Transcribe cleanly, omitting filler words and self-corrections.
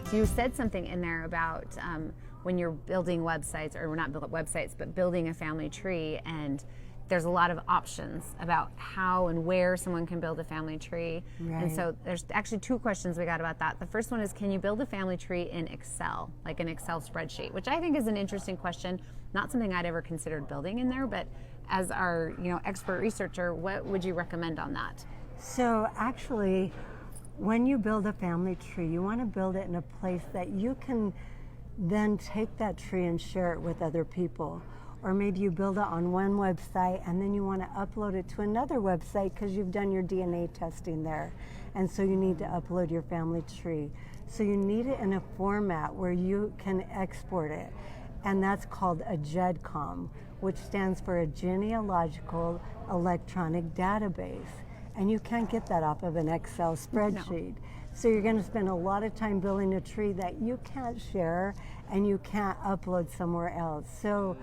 So you said something in there about when you're building websites, or not websites, but building a family tree, and there's a lot of options about how and where someone can build a family tree. Right. And so there's actually two questions we got about that. The first one is, can you build a family tree in Excel, like an Excel spreadsheet, which I think is an interesting question. Not something I'd ever considered building in there, but as our expert researcher, what would you recommend on that? So actually, when you build a family tree, you want to build it in a place that you can then take that tree and share it with other people. Or maybe you build it on one website and then you want to upload it to another website because you've done your DNA testing there. And so you need to upload your family tree. So you need it in a format where you can export it. And that's called a GEDCOM, which stands for a genealogical electronic database. And you can't get that off of an Excel spreadsheet. No. So you're going to spend a lot of time building a tree that you can't share and you can't upload somewhere else. So